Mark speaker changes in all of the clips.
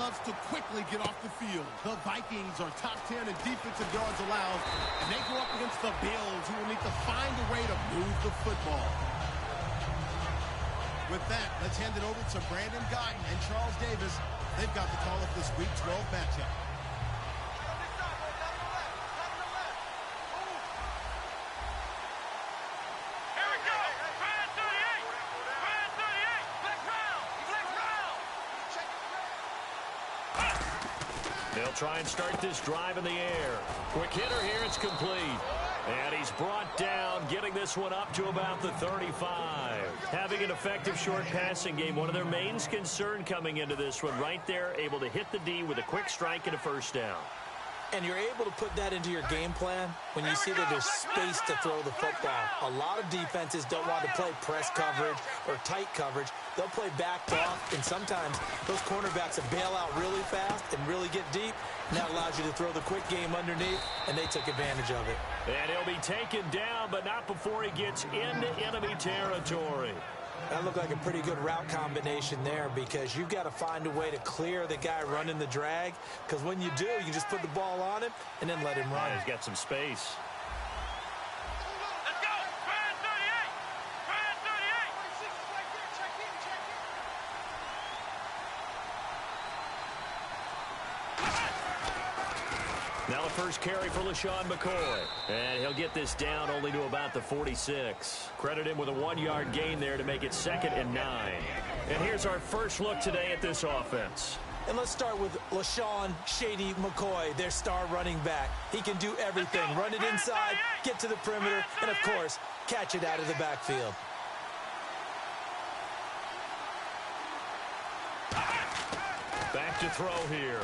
Speaker 1: loves to quickly get off the field. The Vikings are top 10 in defensive yards allowed, and they go up against the Bills, who will need to find a way to move the football. With that, let's hand it over to Brandon Guyton and Charles Davis. They've got the call of this Week 12 matchup.
Speaker 2: They'll try and start this drive in the air. Quick hitter here, it's complete. And he's brought down, getting this one up to about the 35. Having an effective short passing game, one of their main concern coming into this one, right there, able to hit the D with a quick strike and a first down.
Speaker 3: And you're able to put that into your game plan when you see that there's space to throw the football. A lot of defenses don't want to play press coverage or tight coverage. They'll play backed off, and sometimes those cornerbacks will bail out really fast and really get deep, and that allows you to throw the quick game underneath, and they took advantage of it.
Speaker 2: And he'll be taken down, but not before he gets into enemy territory.
Speaker 3: That looked like a pretty good route combination there, because you've got to find a way to clear the guy running the drag, because when you do, you can just put the ball on him and then let him run.
Speaker 2: Yeah, he's got some space.
Speaker 4: Let's go! Try 38! Try 38!
Speaker 2: Now the first carry for LaShawn McCoy. And he'll get this down only to about the 46. Credit him with a 1-yard gain there to make it 2nd and 9. And here's our first look today at this offense.
Speaker 3: And let's start with LaShawn Shady McCoy, their star running back. He can do everything. Run it inside, get to the perimeter, and, of course, catch it out of the backfield.
Speaker 2: Back to throw here.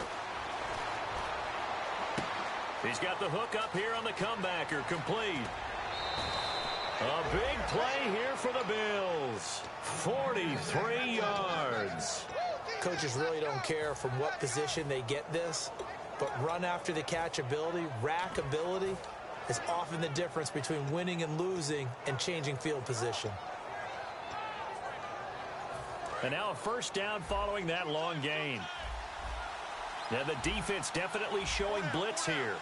Speaker 2: He's got the hook up here on the comebacker, complete. A big play here for the Bills. 43 yards.
Speaker 3: Coaches really don't care from what position they get this, but run after the catch ability, rack ability, is often the difference between winning and losing and changing field position.
Speaker 2: And now a first down following that long gain. Now the defense definitely showing blitz here.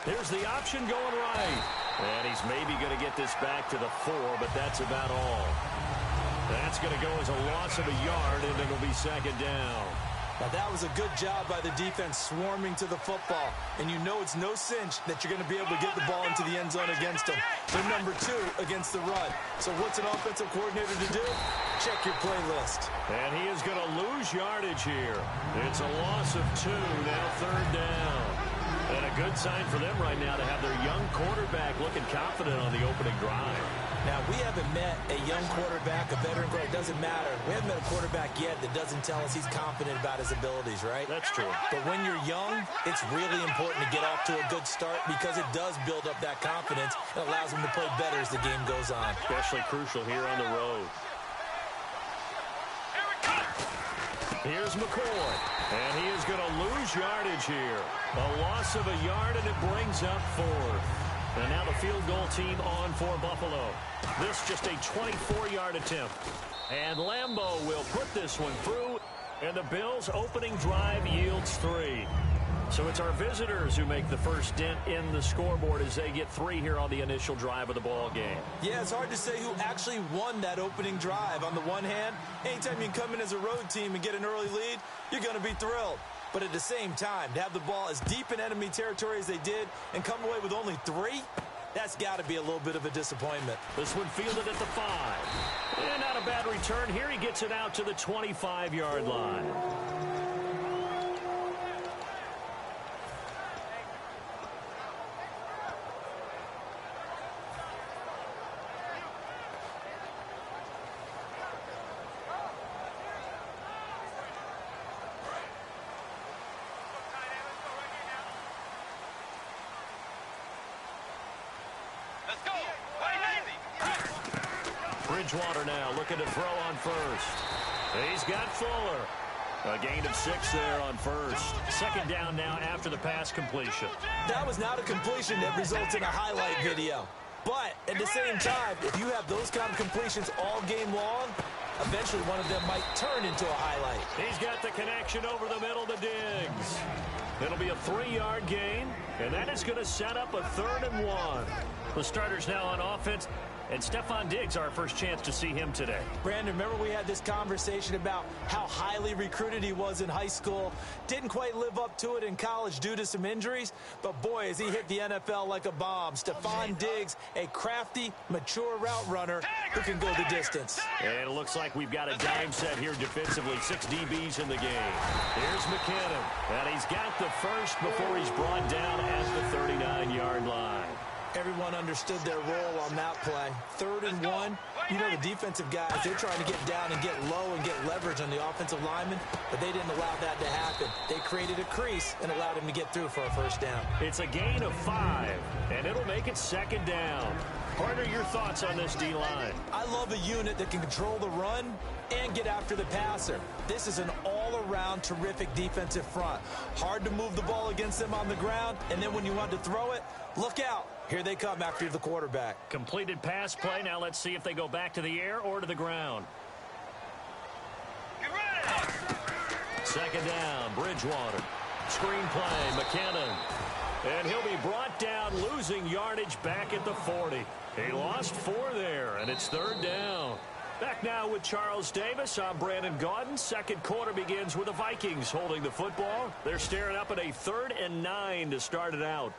Speaker 2: There's the option going right. And he's maybe going to get this back to the 4, but that's about all. That's going to go as a loss of a yard, and it'll be 2nd down.
Speaker 3: Now that was a good job by the defense swarming to the football. And you know it's no cinch that you're going to be able to get the ball into the end zone against them. They're number 2 against the run. So what's an offensive coordinator to do? Check your playlist.
Speaker 2: And he is going to lose yardage here. It's a loss of 2, now 3rd down. And a good sign for them right now to have their young quarterback looking confident on the opening drive.
Speaker 3: Now, we haven't met a young quarterback, a veteran quarterback. It doesn't matter. We haven't met a quarterback yet that doesn't tell us he's confident about his abilities, right?
Speaker 2: That's true.
Speaker 3: But when you're young, it's really important to get off to a good start because it does build up that confidence. It allows him to play better as the game goes on.
Speaker 2: Especially crucial here on the road. Here's McCoy. And he is going to lose yardage here. A loss of a yard, and it brings up 4th. And now the field goal team on for Buffalo. This just a 24-yard attempt. And Lambeau will put this one through. And the Bills' opening drive yields 3. So it's our visitors who make the first dent in the scoreboard as they get 3 here on the initial drive of the ball game.
Speaker 3: Yeah, it's hard to say who actually won that opening drive. On the one hand, anytime you can come in as a road team and get an early lead, you're going to be thrilled. But at the same time, to have the ball as deep in enemy territory as they did and come away with only 3, that's got to be a little bit of a disappointment.
Speaker 2: This one fielded at the 5. And not a bad return. Here he gets it out to the 25-yard line. Bridgewater now looking to throw on first. He's got Fuller. A gain of 6 there on first. 2nd down now after the pass completion.
Speaker 3: That was not a completion that results in a highlight video. But at the same time, if you have those kind of completions all game long, Eventually, one of them might turn into a highlight.
Speaker 2: He's got the connection over the middle to Diggs. It'll be a 3-yard gain, and that is going to set up a 3rd and 1. The starters now on offense. And Stephon Diggs, our first chance to see him today.
Speaker 3: Brandon, remember we had this conversation about how highly recruited he was in high school. Didn't quite live up to it in college due to some injuries. But, boy, has he hit the NFL like a bomb. Stephon Diggs, a crafty, mature route runner who can go the distance.
Speaker 2: And it looks like we've got a dime set here defensively. 6 DBs in the game. Here's McKinnon. And he's got the first before he's brought down at the 39-yard line.
Speaker 3: Everyone understood their role on that play. 3rd and 1. You know, the defensive guys, they're trying to get down and get low and get leverage on the offensive lineman, but they didn't allow that to happen. They created a crease and allowed him to get through for a first down.
Speaker 2: It's a gain of 5, and it'll make it 2nd down. Partner, your thoughts on this D-line?
Speaker 3: I love a unit that can control the run and get after the passer. This is an all-around terrific defensive front. Hard to move the ball against them on the ground, and then when you want to throw it, look out. Here they come after the quarterback.
Speaker 2: Completed pass play. Now let's see if they go back to the air or to the ground.
Speaker 4: Get ready.
Speaker 2: 2nd down, Bridgewater. Screen play, McKinnon. And he'll be brought down, losing yardage back at the 40. He lost 4 there, and it's 3rd down. Back now with Charles Davis. I'm Brandon Gaudin. 2nd quarter begins with the Vikings holding the football. They're staring up at a 3rd and 9 to start it out.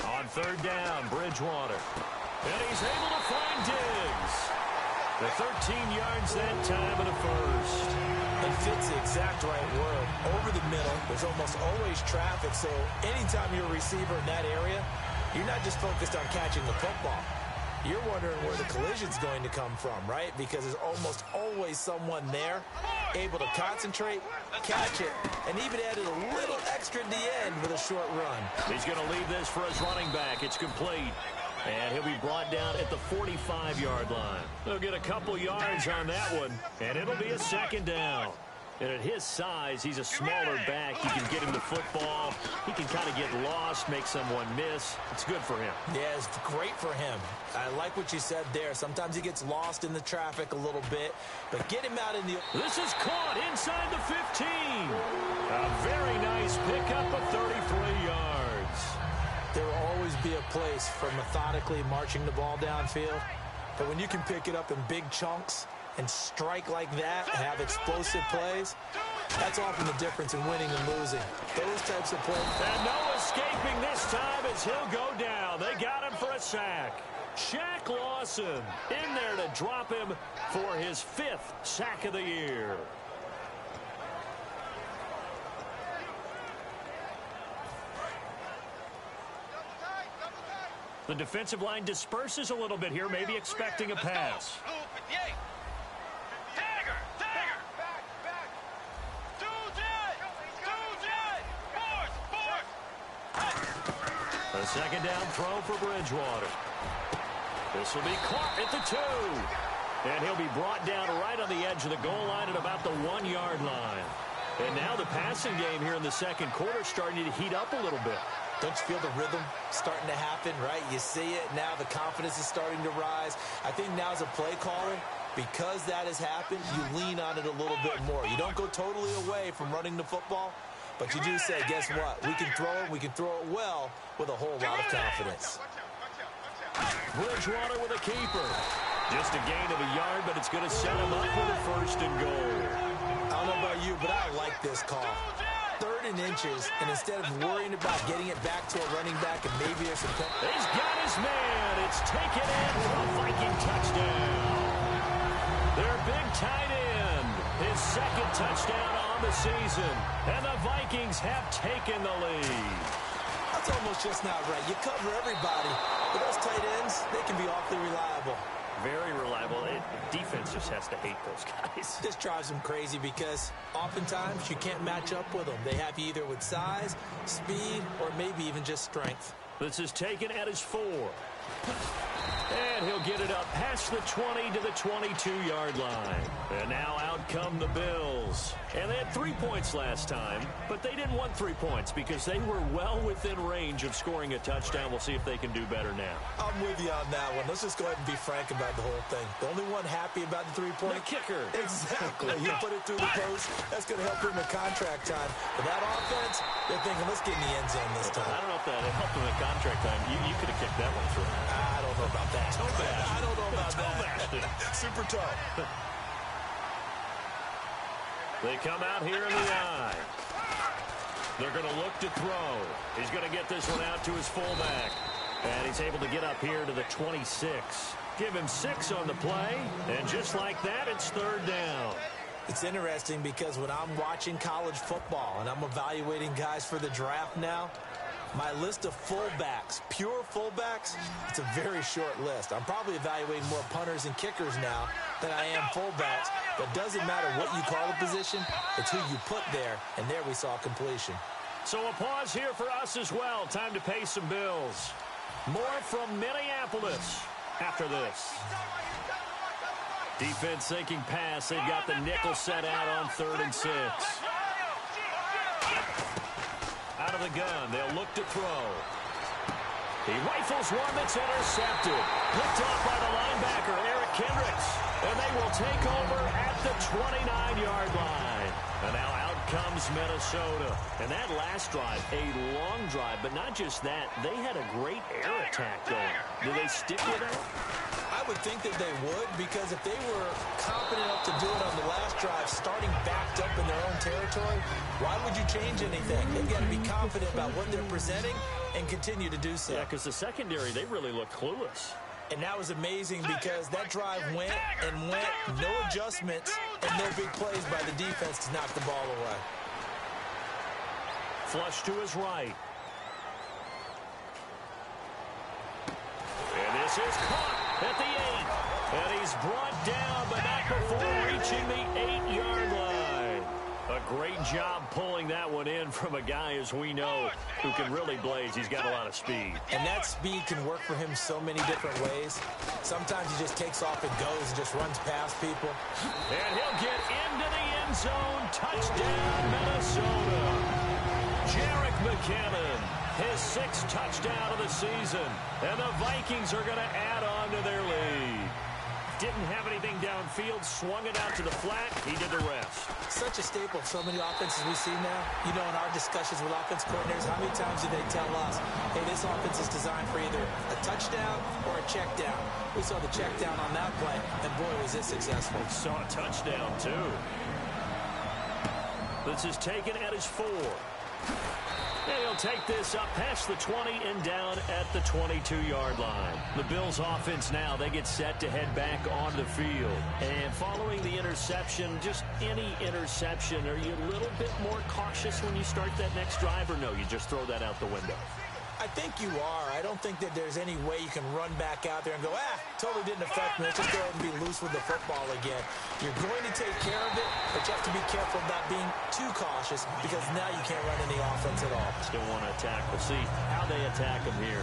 Speaker 2: On 3rd down, Bridgewater. And he's able to find Diggs. The 13 yards that time and a first.
Speaker 3: It fits the exact right word. Over the middle, there's almost always traffic, so anytime you're a receiver in that area, you're not just focused on catching the football. You're wondering where the collision's going to come from, right? Because there's almost always someone there able to concentrate, catch it, and even added a little extra at the end with a short run.
Speaker 2: He's going to leave this for his running back. It's complete. And he'll be brought down at the 45-yard line. They'll get a couple yards on that one, and it'll be a 2nd down. And at his size, he's a smaller back. You can get him the football. He can kind of get lost, make someone miss. It's good for him.
Speaker 3: Yeah, it's great for him. I like what you said there. Sometimes he gets lost in the traffic a little bit, but get him out in the...
Speaker 2: This is caught inside the 15. A very nice pickup of 33 yards.
Speaker 3: There will always be a place for methodically marching the ball downfield, but when you can pick it up in big chunks and strike like that and have explosive plays, that's often the difference in winning and losing. Those types of plays.
Speaker 2: And no escaping this time as he'll go down. They got him for a sack. Shaq Lawson in there to drop him for his 5th sack of the year. The defensive line disperses a little bit here, maybe expecting a pass. A 2nd down throw for Bridgewater. This will be caught at the 2. And he'll be brought down right on the edge of the goal line at about the 1-yard line. And now the passing game here in the 2nd quarter starting to heat up a little bit.
Speaker 3: Don't you feel the rhythm starting to happen, right? You see it now. The confidence is starting to rise. I think now as a play caller, because that has happened, you lean on it a little bit more. You don't go totally away from running the football, but you do say, guess what? We can throw it. We can throw it well with a whole lot of confidence.
Speaker 2: Bridgewater with a keeper. Just a gain of a yard, but it's going to set him up with a 1st and goal.
Speaker 3: I don't know about you, but I like this call. 3rd and inches, and instead of worrying about getting it back to a running back and maybe there's some...
Speaker 2: He's got his man. It's taken in for a Viking touchdown. Their big tight end. His 2nd touchdown on the season. And the Vikings have taken the lead.
Speaker 3: That's almost just not right. You cover everybody, but those tight ends, they can be awfully reliable.
Speaker 2: Very reliable. Defense just has to hate those guys.
Speaker 3: This drives them crazy because oftentimes you can't match up with them. They have you either with size, speed, or maybe even just strength.
Speaker 2: This is taken at his 4. And he'll get it up past the 20 to the 22-yard line. And now out come the Bills. And they had 3 points last time, but they didn't want 3 points because they were well within range of scoring a touchdown. We'll see if they can do better now.
Speaker 3: I'm with you on that one. Let's just go ahead and be frank about the whole thing. The only one happy about the 3-point?
Speaker 2: The kicker.
Speaker 3: Exactly. He put it through the post. That's going to help him in contract time. But that offense, they're thinking, let's get in the end zone this time.
Speaker 2: I don't know if that helped him in contract time. You could have kicked that one through.
Speaker 3: I don't know about that. I don't know about
Speaker 2: that.
Speaker 3: Super tough.
Speaker 2: They come out here in the eye. They're going to look to throw. He's going to get this one out to his fullback. And he's able to get up here to the 26. Give him 6 on the play. And just like that, it's 3rd down.
Speaker 3: It's interesting because when I'm watching college football and I'm evaluating guys for the draft now, my list of fullbacks, pure fullbacks, it's a very short list. I'm probably evaluating more punters and kickers now than I am fullbacks. But it doesn't matter what you call the position, it's who you put there. And there we saw completion.
Speaker 2: So a pause here for us as well. Time to pay some bills. More from Minneapolis after this. Defense sinking pass. They've got the nickel set out on 3rd and 6. Out of the gun, they'll look to throw. He rifles one that's intercepted. Picked off by the linebacker, Eric Kendricks. And they will take over at the 29-yard line. And now out comes Minnesota. And that last drive, a long drive, but not just that. They had a great air attack going. Do they stick with that?
Speaker 3: I would think that they would, because if they were confident enough to do it on the last drive, starting backed up in their own territory, why would you change anything? They've got to be confident about what they're presenting and continue to do so.
Speaker 2: Yeah, because the secondary, they really looked clueless.
Speaker 3: And that was amazing because that drive went, no adjustments, and no big plays by the defense to knock the ball away.
Speaker 2: Flush to his right. And this is caught at the 8. And he's brought down, but not before reaching the 8-yard line. A great job pulling that one in from a guy, as we know, who can really blaze. He's got a lot of speed.
Speaker 3: And that speed can work for him so many different ways. Sometimes he just takes off and goes and just runs past people.
Speaker 2: And he'll get into the end zone. Touchdown, Minnesota. Jerick McKinnon, his 6th touchdown of the season. And the Vikings are going to add on to their lead. Didn't have anything downfield, swung it out to the flat. He did the rest.
Speaker 3: Such a staple of so many offenses we see now. You know, in our discussions with offense coordinators, how many times do they tell us, hey, this offense is designed for either a touchdown or a check down? We saw the check down on that play, and boy, was it successful.
Speaker 2: We saw a touchdown, too. This is taken at his 4. And he'll take this up past the 20 and down at the 22-yard line. The Bills offense now, they get set to head back on the field. And following the interception, just any interception, are you a little bit more cautious when you start that next drive, or no, you just throw that out the window?
Speaker 3: I think you are. I don't think that there's any way you can run back out there and go, totally didn't affect me. Let's just go ahead and be loose with the football again. You're going to take care of it, but you have to be careful about being too cautious because now you can't run any offense at all.
Speaker 2: Still want to attack. We'll see how they attack them here.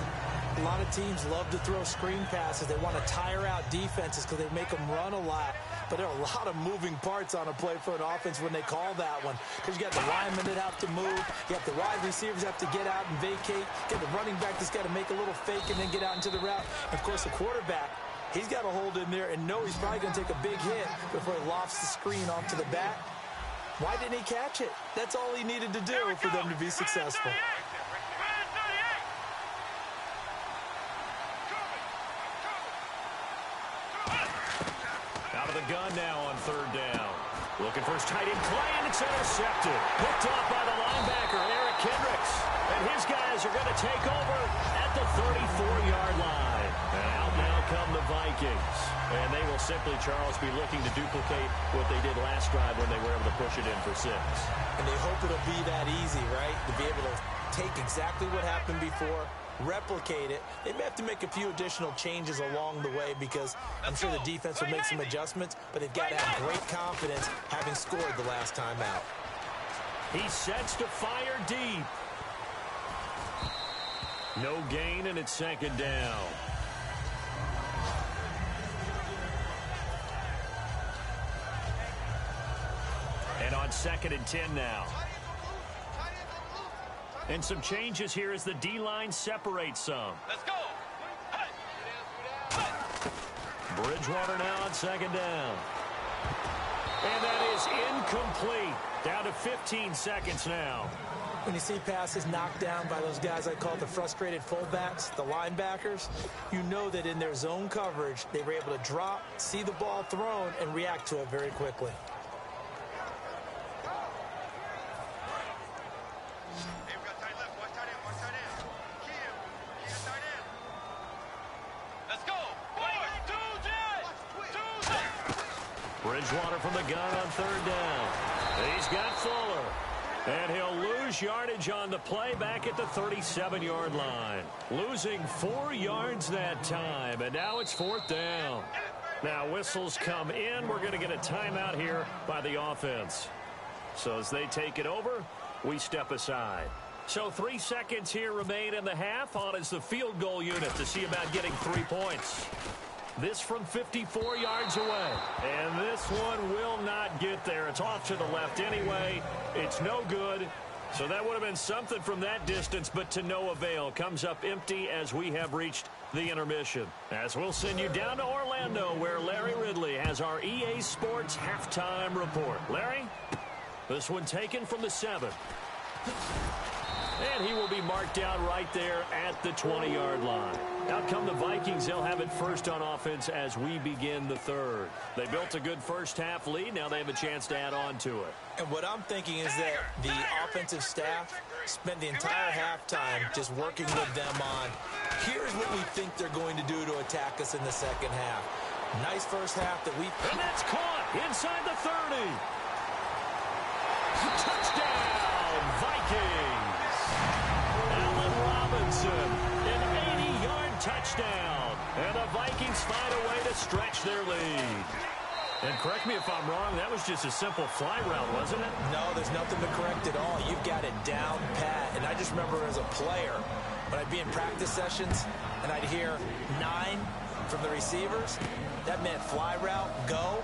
Speaker 3: A lot of teams love to throw screen passes. They want to tire out defenses because they make them run a lot. But there are a lot of moving parts on a play for an offense when they call that one. Because you got the linemen that have to move. You have the wide receivers have to get out and vacate. You got the running back that's got to make a little fake and then get out into the route. And of course, the quarterback, he's got to hold in there and know he's probably going to take a big hit before he lofts the screen off to the back. Why didn't he catch it? That's all he needed to do for them to be successful.
Speaker 2: Out of the gun now on 3rd down. Looking for his tight end play, and it's intercepted. Picked off by the linebacker, Eric Kendricks. And his guys are going to take over at the 34-yard line. And out now come the Vikings. And they will simply, Charles, be looking to duplicate what they did last drive when they were able to push it in for 6.
Speaker 3: And they hope it'll be that easy, right? To be able to take exactly what happened before, replicate it. They may have to make a few additional changes along the way because I'm sure the defense will make some adjustments, but they've got to have great confidence having scored the last time out.
Speaker 2: He sets to fire deep. No gain, and it's second down. And on 2nd and 10 now. And some changes here as the D-line separates some.
Speaker 4: Let's go.
Speaker 2: Bridgewater now on 2nd down. And that is incomplete. Down to 15 seconds now.
Speaker 3: When you see passes knocked down by those guys I call the frustrated fullbacks, the linebackers, you know that in their zone coverage, they were able to drop, see the ball thrown, and react to it very quickly.
Speaker 2: Bridgewater from the gun on 3rd down. He's got Fuller. And he'll lose yardage on the play back at the 37-yard line. Losing 4 yards that time, and now it's 4th down. Now whistles come in. We're going to get a timeout here by the offense. So as they take it over, we step aside. So 3 seconds here remain in the half. On is the field goal unit to see about getting 3 points. This from 54 yards away. And this one will not get there. It's off to the left anyway. It's no good. So that would have been something from that distance, but to no avail. Comes up empty as we have reached the intermission. As we'll send you down to Orlando, where Larry Ridley has our EA Sports halftime report. Larry, this one taken from the 7. And he will be marked down right there at the 20-yard line. Out come the Vikings. They'll have it first on offense as we begin the 3rd. They built a good first-half lead. Now they have a chance to add on to it.
Speaker 3: And what I'm thinking is that the offensive staff spent the entire halftime just working with them on, here's what we think they're going to do to attack us in the second half. Nice first half that we...
Speaker 2: And that's caught inside the 30. Touchdown, Vikings. Allen Robinson, an 80-yard touchdown. And the Vikings find a way to stretch their lead. And correct me if I'm wrong, that was just a simple fly route, wasn't it?
Speaker 3: No, there's nothing to correct at all. You've got it down pat. And I just remember as a player, when I'd be in practice sessions and I'd hear 9 from the receivers, that meant fly route, go,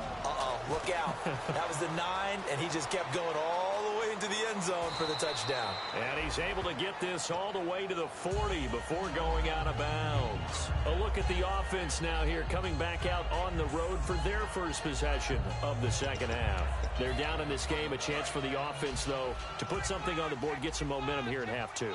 Speaker 3: look out. That was the 9, and he just kept going all the way into the end zone for the touchdown.
Speaker 2: And he's able to get this all the way to the 40 before going out of bounds. A look at the offense now here, coming back out on the road for their first possession of the second half. They're down in this game. A chance for the offense, though, to put something on the board, get some momentum here in half 2.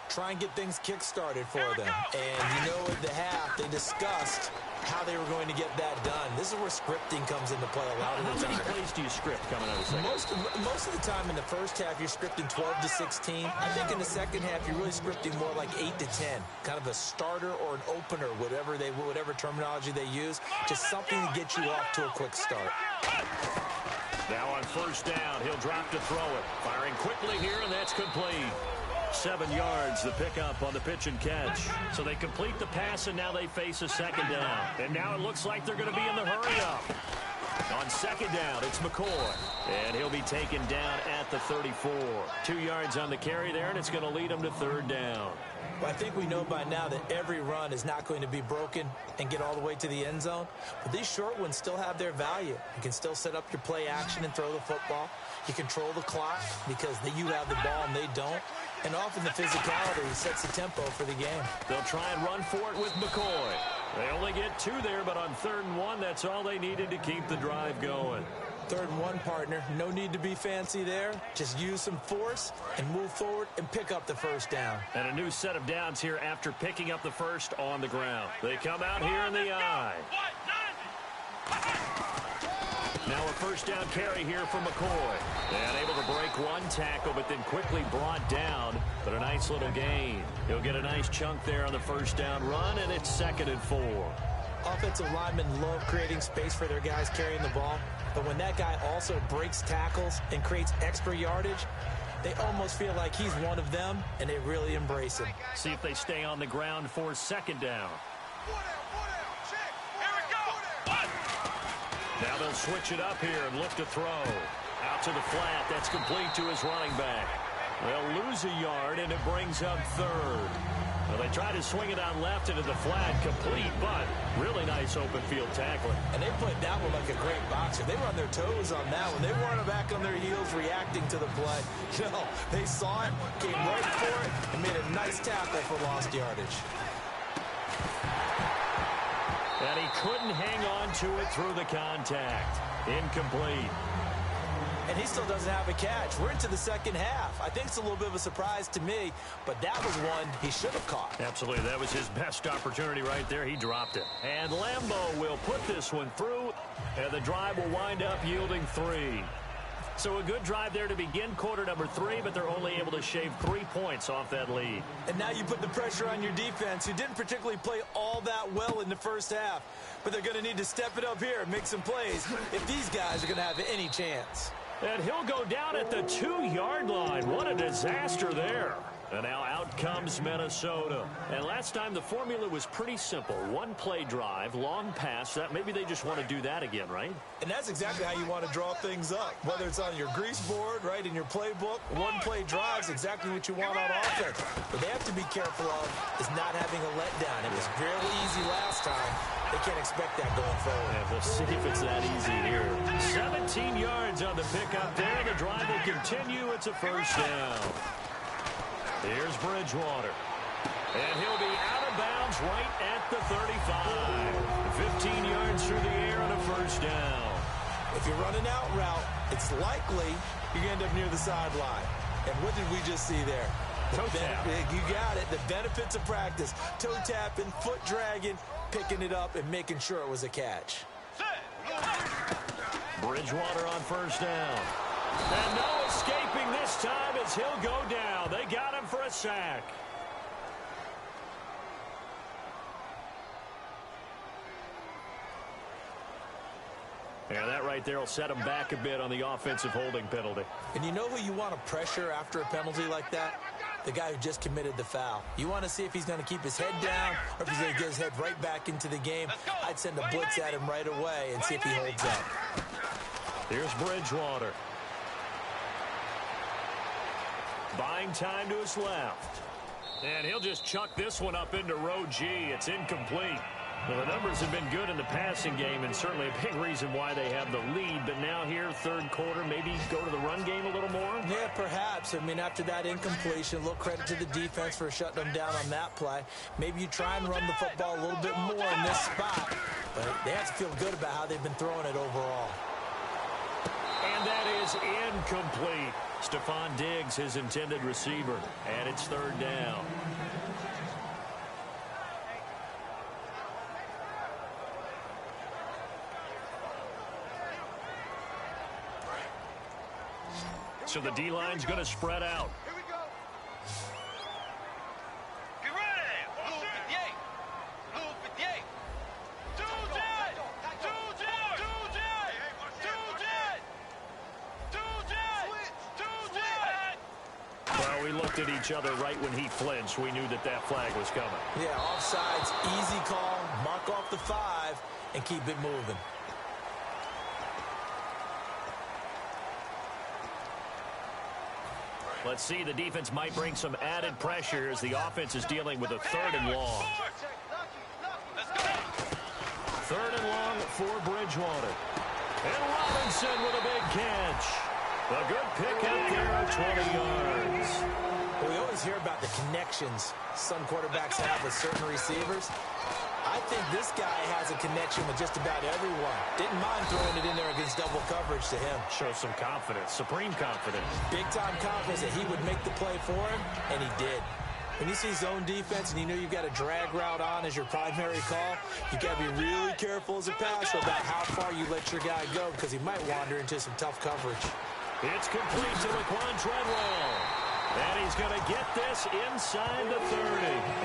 Speaker 3: Try and get things kick-started for them. And you know at the half, they discussed how they were going to get that done. This is where scripting comes into play a lot of the time.
Speaker 2: How many plays do you script coming out of the second?
Speaker 3: Most of the time in the first half, you're scripting 12 to 16. I think in the second half, you're really scripting more like 8 to 10. Kind of a starter or an opener, whatever terminology they use. Just something to get you off to a quick start.
Speaker 2: Now on first down, he'll drop to throw it. Firing quickly here, and that's complete. 7 yards, the pickup on the pitch and catch. So they complete the pass, and now they face a second down. And now it looks like they're going to be in the hurry-up. On second down, it's McCoy. And he'll be taken down at the 34. 2 yards on the carry there, and it's going to lead him to 3rd down.
Speaker 3: Well, I think we know by now that every run is not going to be broken and get all the way to the end zone. But these short ones still have their value. You can still set up your play action and throw the football. You control the clock because you have the ball and they don't. And often the physicality sets the tempo for the game.
Speaker 2: They'll try and run for it with McCoy. They only get 2 there, but on 3rd and 1, that's all they needed to keep the drive going.
Speaker 3: 3rd and 1, partner. No need to be fancy there. Just use some force and move forward and pick up the first down.
Speaker 2: And a new set of downs here after picking up the first on the ground. They come out here in the eye. Now a first down carry here from McCoy. And able to break 1 tackle, but then quickly brought down. But a nice little gain. He'll get a nice chunk there on the first down run, and it's 2nd and 4.
Speaker 3: Offensive linemen love creating space for their guys carrying the ball. But when that guy also breaks tackles and creates extra yardage, They almost feel like he's one of them, and they really embrace him.
Speaker 2: See if they stay on the ground for second down. Now they'll switch it up here and look to throw. Out to the flat. That's complete to his running back. They'll lose a yard, and it brings up third. Well, they try to swing it on left into the flat, complete, but really nice open field tackling.
Speaker 3: And they played that one like a great boxer. They were on their toes on that one. They weren't back on their heels reacting to the play. No, they saw it, came right for it, and made a nice tackle for lost yardage.
Speaker 2: And he couldn't hang on to it through the contact. Incomplete.
Speaker 3: And he still doesn't have a catch. We're into the second half. I think it's a little bit of a surprise to me, but that was one he should have caught.
Speaker 2: Absolutely. That was his best opportunity right there. He dropped it. And Lambeau will put this one through, and the drive will wind up yielding 3. So a good drive there to begin quarter number 3, but they're only able to shave 3 points off that lead.
Speaker 3: And now you put the pressure on your defense, who didn't particularly play all that well in the first half. But they're going to need to step it up here and make some plays if these guys are going to have any chance.
Speaker 2: And he'll go down at the 2-yard line. What a disaster there. And now out comes Minnesota. And last time the formula was pretty simple. One play drive, long pass. That maybe they just want to do that again, right?
Speaker 3: And that's exactly how you want to draw things up. Whether it's on your grease board, right, in your playbook, one play drive is exactly what you want on offense. What they have to be careful of is not having a letdown. It was fairly easy last time. They can't expect that going forward.
Speaker 2: Yeah, we'll see if it's that easy here. 17 yards on the pickup there. The drive will continue. It's a first down. Here's Bridgewater. And he'll be out of bounds right at the 35. 15 yards through the air on a first down.
Speaker 3: If you're running out route, it's likely you're going to end up near the sideline. And what did we just see there?
Speaker 2: Toe tap.
Speaker 3: You got it. The benefits of practice. Toe tapping, foot dragging, picking it up, and making sure it was a catch.
Speaker 2: Bridgewater on first down. And no escaping this time as he'll go down. They got him for a sack. Yeah, that right there will set him back a bit on the offensive holding penalty.
Speaker 3: And you know who you want to pressure after a penalty like that? The guy who just committed the foul. You want to see if he's going to keep his head down or if he's going to get his head right back into the game. I'd send a blitz at him right away and see if he holds up.
Speaker 2: Here's Bridgewater. Buying time to his left. And he'll just chuck this one up into row G. It's incomplete. Well, the numbers have been good in the passing game, and certainly a big reason why they have the lead. But now here, third quarter, maybe go to the run game a little more?
Speaker 3: Yeah, perhaps. I mean, after that incompletion, a little credit to the defense for shutting them down on that play. Maybe you try and run the football a little bit more in this spot. But they have to feel good about how they've been throwing it overall.
Speaker 2: And that is incomplete. Stephon Diggs, his intended receiver. And it's third down. So the D-line's going to spread out.
Speaker 4: Here we go. Get ready. Blue 58. Blue 58. 2-10. 2-10. 2-10. 2-10. 2-10.
Speaker 2: Well, we looked at each other right when he flinched. We knew that flag was coming.
Speaker 3: Yeah, offsides, easy call, mark off the 5, and keep it moving.
Speaker 2: Let's see, the defense might bring some added pressure as the offense is dealing with a third and long. Third and long for Bridgewater. And Robinson with a big catch. A good pick up there at 20 yards.
Speaker 3: Well, we always hear about the connections some quarterbacks have with certain receivers. I think this guy has a connection with just about everyone. Didn't mind throwing it in there against double coverage to him.
Speaker 2: Shows some confidence, supreme confidence.
Speaker 3: Big-time confidence that he would make the play for him, and he did. When you see zone defense and you know you've got a drag route on as your primary call, you've got to be really careful as a passer about how far you let your guy go because he might wander into some tough coverage.
Speaker 2: It's complete to Laquan Treadwell. And he's going to get this inside the 30.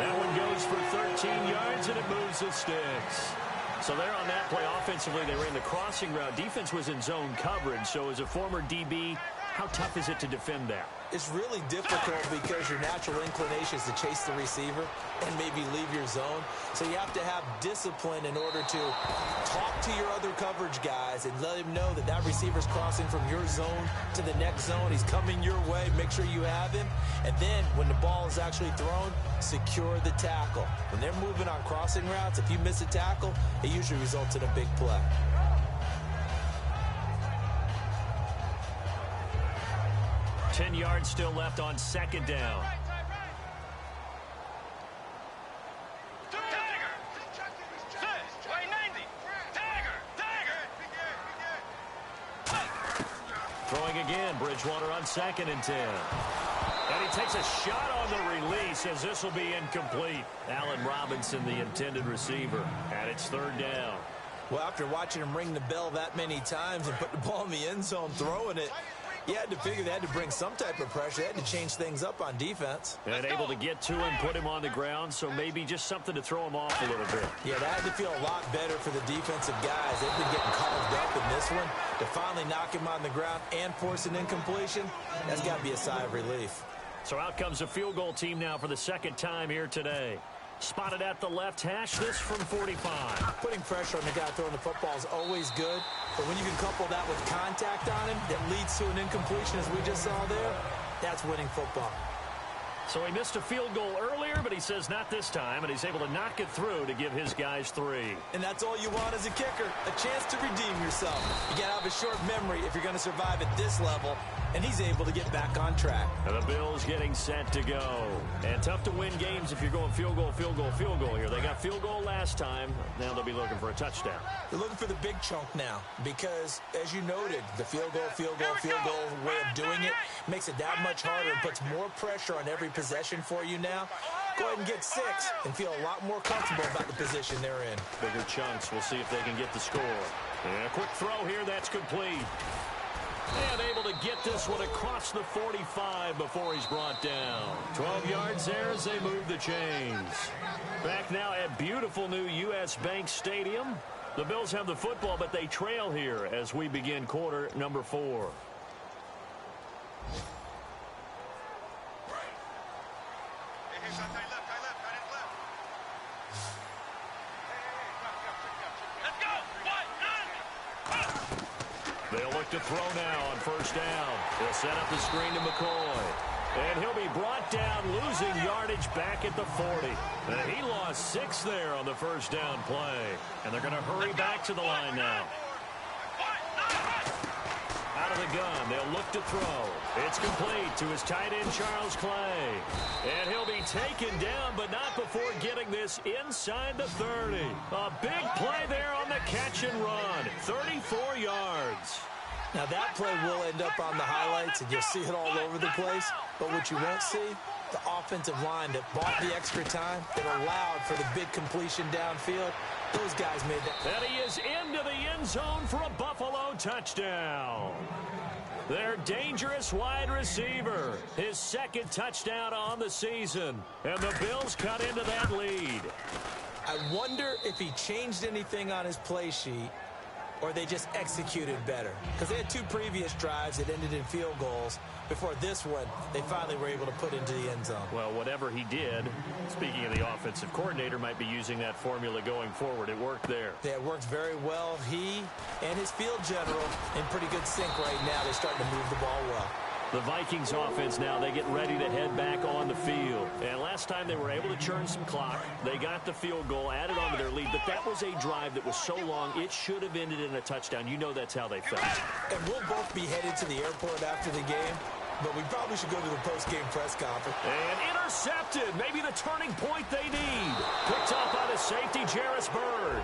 Speaker 2: That one goes for 13 yards, and it moves the sticks. So there on that play, offensively, they ran the crossing route. Defense was in zone coverage, so as a former DB, How tough is it to defend that?
Speaker 3: It's really difficult because your natural inclination is to chase the receiver and maybe leave your zone. So you have to have discipline in order to talk to your other coverage guys and let him know that that receiver's crossing from your zone to the next zone. He's coming your way. Make sure you have him. And then when the ball is actually thrown, secure the tackle. When they're moving on crossing routes, if you miss a tackle, it usually results in a big play.
Speaker 2: Ten yards still left on second down. Throwing again, Bridgewater on 2nd and 10. And he takes a shot on the release as this will be incomplete. Allen Robinson, the intended receiver, and it's 3rd down.
Speaker 3: Well, after watching him ring the bell that many times and put the ball in the end zone throwing it, you had to figure they had to bring some type of pressure. They had to change things up on defense.
Speaker 2: And able to get to him, put him on the ground, so maybe just something to throw him off a little bit.
Speaker 3: Yeah, that had to feel a lot better for the defensive guys. They've been getting carved up in this one. To finally knock him on the ground and force an incompletion, that's got to be a sigh of relief.
Speaker 2: So out comes a field goal team now for the 2nd time here today. Spotted at the left hash, this from 45.
Speaker 3: Putting pressure on the guy throwing the football is always good, but when you can couple that with contact on him that leads to an incompletion, as we just saw there, that's winning football.
Speaker 2: So he missed a field goal earlier, but he says not this time, and he's able to knock it through to give his guys 3.
Speaker 3: And that's all you want as a kicker, a chance to redeem yourself. You got to have a short memory if you're going to survive at this level, and he's able to get back on track.
Speaker 2: And the Bills getting set to go. And tough to win games if you're going field goal, field goal, field goal here. They got field goal last time. Now they'll be looking for a touchdown.
Speaker 3: They're looking for the big chunk now because, as you noted, the field goal way of doing it makes it that much harder and puts more pressure on every possession for you now. Go ahead and get 6 and feel a lot more comfortable about the position they're in.
Speaker 2: Bigger chunks. We'll see if they can get the score. And a quick throw here. That's complete. And able to get this one across the 45 before he's brought down. 12 yards there as they move the chains. Back now at beautiful new U.S. Bank Stadium. The Bills have the football, but they trail here as we begin quarter number 4. They'll look to throw now on 1st down. They'll set up the screen to McCoy. And he'll be brought down, losing yardage back at the 40. And he lost 6 there on the 1st down play. And they're going to hurry back to the line now. Out of the gun, they'll look to throw. It's complete to his tight end, Charles Clay. And he'll be taken down, but not before getting this inside the 30. A big play there on the catch and run. 34 yards.
Speaker 3: Now that play will end up on the highlights, and you'll see it all over the place. But what you won't see, the offensive line that bought the extra time, that allowed for the big completion downfield, those guys made that.
Speaker 2: And he is into the end zone for a Buffalo touchdown. Their dangerous wide receiver, his 2nd touchdown on the season. And the Bills cut into that lead.
Speaker 3: I wonder if he changed anything on his play sheet or they just executed better. Because they had 2 previous drives that ended in field goals. Before this one, they finally were able to put into the end zone.
Speaker 2: Well, whatever he did, speaking of the offensive coordinator, might be using that formula going forward. It worked there.
Speaker 3: Yeah, it worked very well. He and his field general in pretty good sync right now. They're starting to move the ball well.
Speaker 2: The Vikings offense now, they get ready to head back on the field. And last time they were able to churn some clock. They got the field goal, added on to their lead. But that was a drive that was so long, it should have ended in a touchdown. You know that's how they felt.
Speaker 3: And we'll both be headed to the airport after the game. But we probably should go to the post-game press conference.
Speaker 2: And intercepted. Maybe the turning point they need. Picked up by the safety, Jarvis Byrd.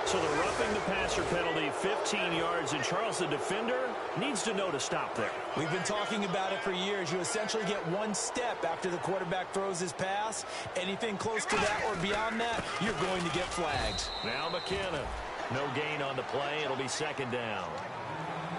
Speaker 2: So the roughing the passer penalty, 15 yards, and Charles, the defender, needs to know to stop there.
Speaker 3: We've been talking about it for years. You essentially get 1 step after the quarterback throws his pass. Anything close to that or beyond that, you're going to get flagged.
Speaker 2: Now McKenna. No gain on the play. It'll be 2nd down.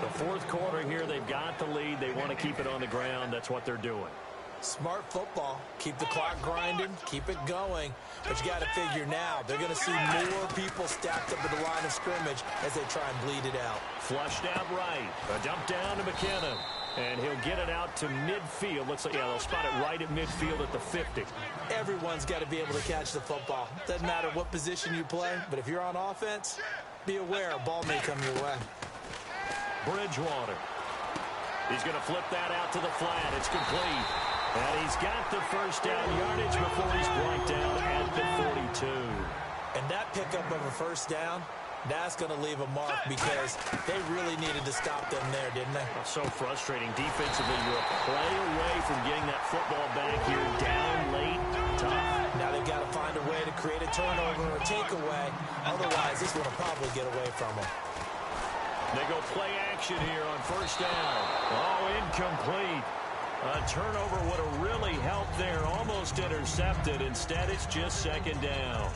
Speaker 2: The 4th quarter here, they've got the lead. They want to keep it on the ground. That's what they're doing.
Speaker 3: Smart football. Keep the clock grinding, keep it going. But you got to figure now, they're going to see more people stacked up at the line of scrimmage as they try and bleed it out.
Speaker 2: Flushed out right. A dump down to McKinnon. And he'll get it out to midfield. Looks like, yeah, they'll spot it right at midfield at the 50.
Speaker 3: Everyone's got to be able to catch the football. Doesn't matter what position you play, but if you're on offense, be aware a ball may come your way.
Speaker 2: Bridgewater. He's going to flip that out to the flat. It's complete. And he's got the first down yardage before he's brought down at the 42.
Speaker 3: And that pickup of a first down, that's going to leave a mark because they really needed to stop them there, didn't they?
Speaker 2: So frustrating. Defensively, you're a play away from getting that football back here down late. Tough.
Speaker 3: Now they've got to find a way to create a turnover or a takeaway. Otherwise, this one will probably get away from them.
Speaker 2: They go play action here on first down. Oh, incomplete. A turnover would have really helped there. Almost intercepted. Instead, it's just second down.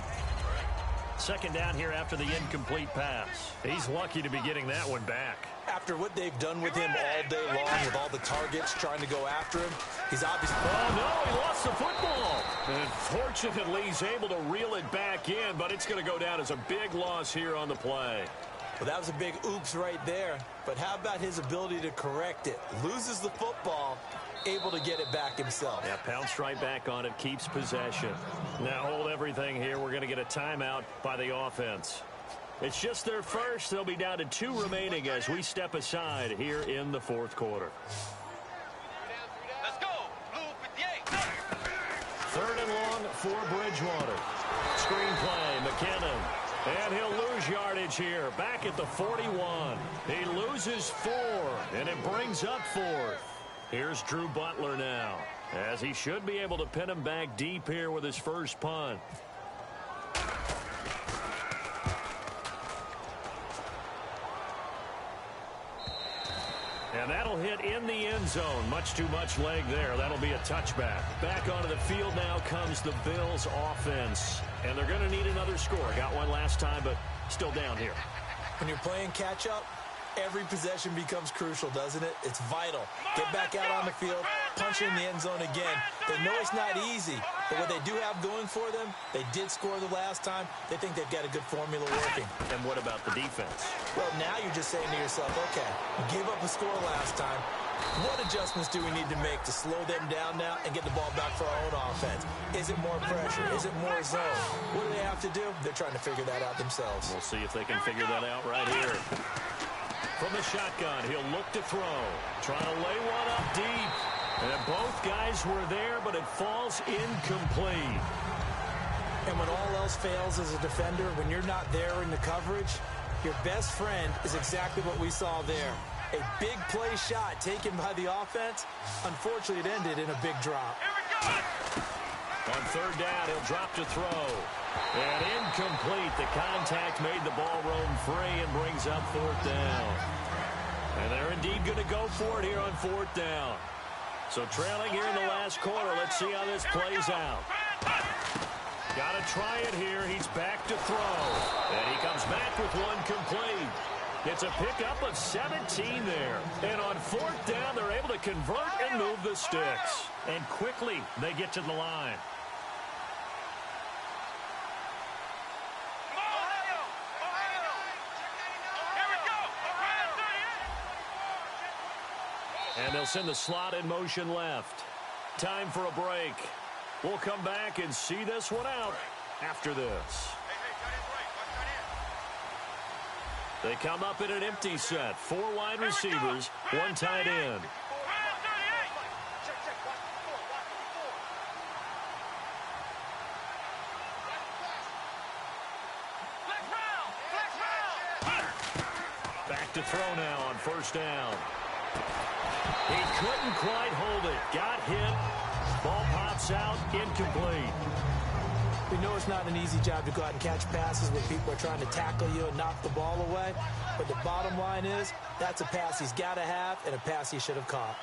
Speaker 2: Second down here after the incomplete pass. He's lucky to be getting that one back.
Speaker 3: After what they've done with him all day long with all the targets trying to go after him, he's obviously...
Speaker 2: Oh, no, he lost the football. And fortunately, he's able to reel it back in, but it's going to go down as a big loss here on the play.
Speaker 3: Well, that was a big oops right there. But how about his ability to correct it? Loses the football, able to get it back himself.
Speaker 2: Yeah, pounced right back on it, keeps possession. Now hold everything here. We're going to get a timeout by the offense. It's just their first. They'll be down to 2 remaining as we step aside here in the fourth quarter.
Speaker 4: Let's go. Blue 58.
Speaker 2: Third and long for Bridgewater. Screen play, McKinnon. And he'll lose yardage here, back at the 41. He loses 4, and it brings up 4th. Here's Drew Butler now, as he should be able to pin him back deep here with his first punt. And that'll hit in the end zone. Much too much leg there. That'll be a touchback. Back onto the field now comes the Bills offense. And they're going to need another score. Got one last time, but still down here.
Speaker 3: When you're playing catch-up, every possession becomes crucial, doesn't it? It's vital. Get back out on the field, punch in the end zone again. They know it's not easy, but what they do have going for them, they did score the last time. They think they've got a good formula working.
Speaker 2: And what about the defense?
Speaker 3: Well, now you're just saying to yourself, okay, we gave up a score last time. What adjustments do we need to make to slow them down now and get the ball back for our own offense? Is it more pressure? Is it more zone? What do they have to do? They're trying to figure that out themselves.
Speaker 2: We'll see if they can figure that out right here. From the shotgun, he'll look to throw. Trying to lay one up deep. And both guys were there, but it falls incomplete.
Speaker 3: And when all else fails as a defender, when you're not there in the coverage, your best friend is exactly what we saw there. A big play shot taken by the offense. Unfortunately, it ended in a big drop.
Speaker 2: On third down, he'll drop to throw. And incomplete. The contact made the ball roam free and brings up fourth down. And they're indeed going to go for it here on fourth down. So trailing here in the last quarter. Let's see how this plays out. Got to try it here. He's back to throw. And he comes back with one complete. It's a pickup of 17 there. And on fourth down, they're able to convert and move the sticks. And quickly, they get to the line. And they'll send the slot in motion left. Time for a break. We'll come back and see this one out after this. They come up in an empty set. 4 wide receivers, 1 tight end. Back to throw now on first down. He couldn't quite hold it. Got hit. Ball pops out. Incomplete.
Speaker 3: We know it's not an easy job to go out and catch passes when people are trying to tackle you and knock the ball away. But the bottom line is, that's a pass he's got to have and a pass he should have caught.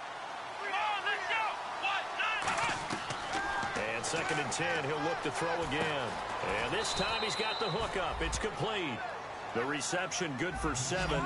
Speaker 2: And second and 10, he'll look to throw again. And this time he's got the hook up. It's complete. The reception good for 7.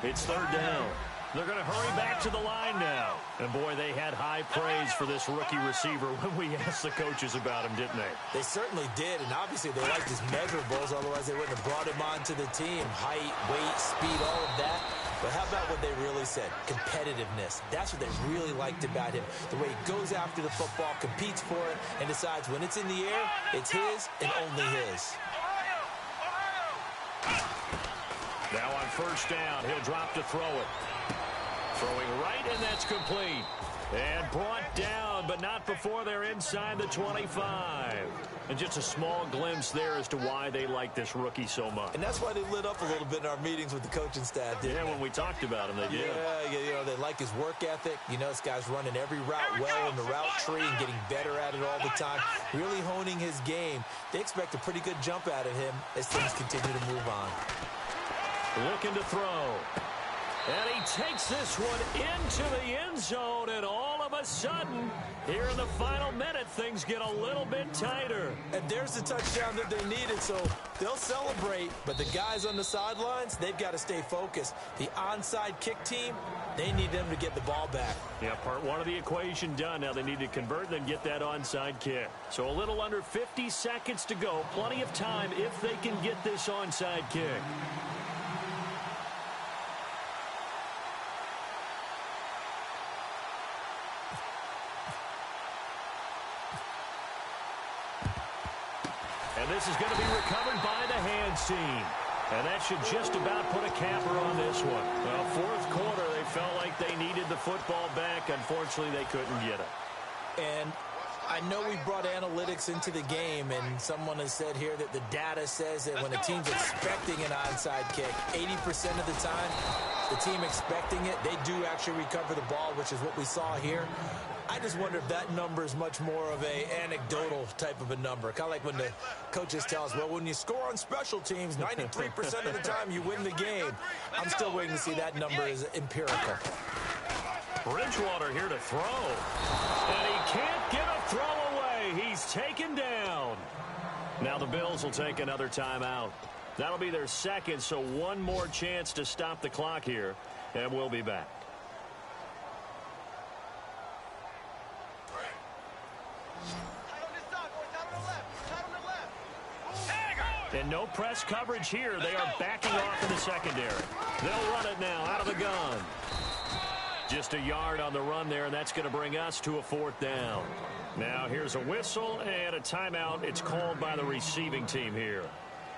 Speaker 2: It's third down. They're going to hurry back to the line now. And, boy, they had high praise for this rookie receiver when we asked the coaches about him, didn't they?
Speaker 3: They certainly did, and obviously they liked his measurables, otherwise they wouldn't have brought him onto the team. Height, weight, speed, all of that. But how about what they really said? Competitiveness. That's what they really liked about him. The way he goes after the football, competes for it, and decides when it's in the air, it's his and only his.
Speaker 2: Now on first down, he'll drop to throw it. Throwing right, and that's complete. And brought down, but not before they're inside the 25. And just a small glimpse there as to why they like this rookie so much.
Speaker 3: And that's why they lit up a little bit in our meetings with the coaching staff, didn't they?
Speaker 2: When we talked about him, they did.
Speaker 3: Yeah, you know, they like his work ethic. You know, this guy's running every route well in the route tree and getting better at it all the time, really honing his game. They expect a pretty good jump out of him as things continue to move on.
Speaker 2: Looking to throw. And he takes this one into the end zone, and all of a sudden, here in the final minute, things get a little bit tighter.
Speaker 3: And there's the touchdown that they needed, so they'll celebrate. But the guys on the sidelines, they've got to stay focused. The onside kick team, they need them to get the ball back.
Speaker 2: Yeah, part one of the equation done. Now they need to convert and then get that onside kick. So a little under 50 seconds to go. Plenty of time if they can get this onside kick. And this is going to be recovered by the hands team. And that should just about put a capper on this one. Well, fourth quarter, they felt like they needed the football back. Unfortunately, they couldn't get it.
Speaker 3: And I know we brought analytics into the game, and someone has said here that the data says that when a team's expecting an onside kick, 80% of the time, the team expecting it, they do actually recover the ball, which is what we saw here. I just wonder if that number is much more of a anecdotal type of a number. Kind of like when the coaches tell us, well, when you score on special teams, 93% of the time you win the game. I'm still waiting to see that number is empirical.
Speaker 2: Bridgewater here to throw. And he can't get a throw away. He's taken down. Now the Bills will take another timeout. That'll be their second, so one more chance to stop the clock here. And we'll be back. And no press coverage here. They are backing off in the secondary. They'll run it now out of the gun. Just a yard on the run there, and that's going to bring us to a fourth down. Now here's a whistle and a timeout. It's called by the receiving team here.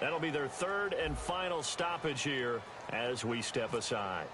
Speaker 2: That'll be their third and final stoppage here as we step aside.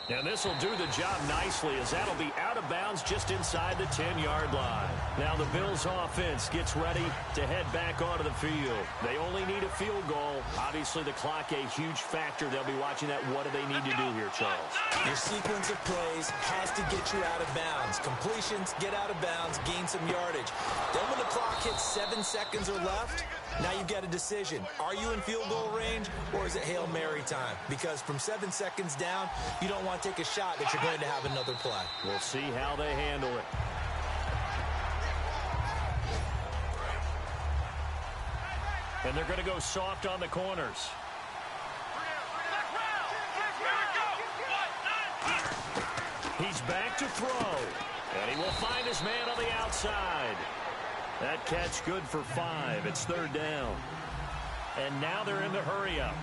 Speaker 2: And this will do the job nicely as that'll be out of bounds just inside the 10-yard line. Now the Bills offense gets ready to head back onto the field. They only need a field goal. Obviously the clock a huge factor. They'll be watching that. What do they need to do here, Charles?
Speaker 3: Your sequence of plays has to get you out of bounds. Completions, get out of bounds, gain some yardage. Then when the clock hits 7 seconds or left, now you've got a decision. Are you in field goal range or is it Hail Mary time? Because from 7 seconds down, you don't want to take a shot that you're going to have another play.
Speaker 2: We'll see how they handle it. And they're going to go soft on the corners. He's back to throw. And he will find his man on the outside. That catch good for 5. It's third down. And now they're in the hurry-up.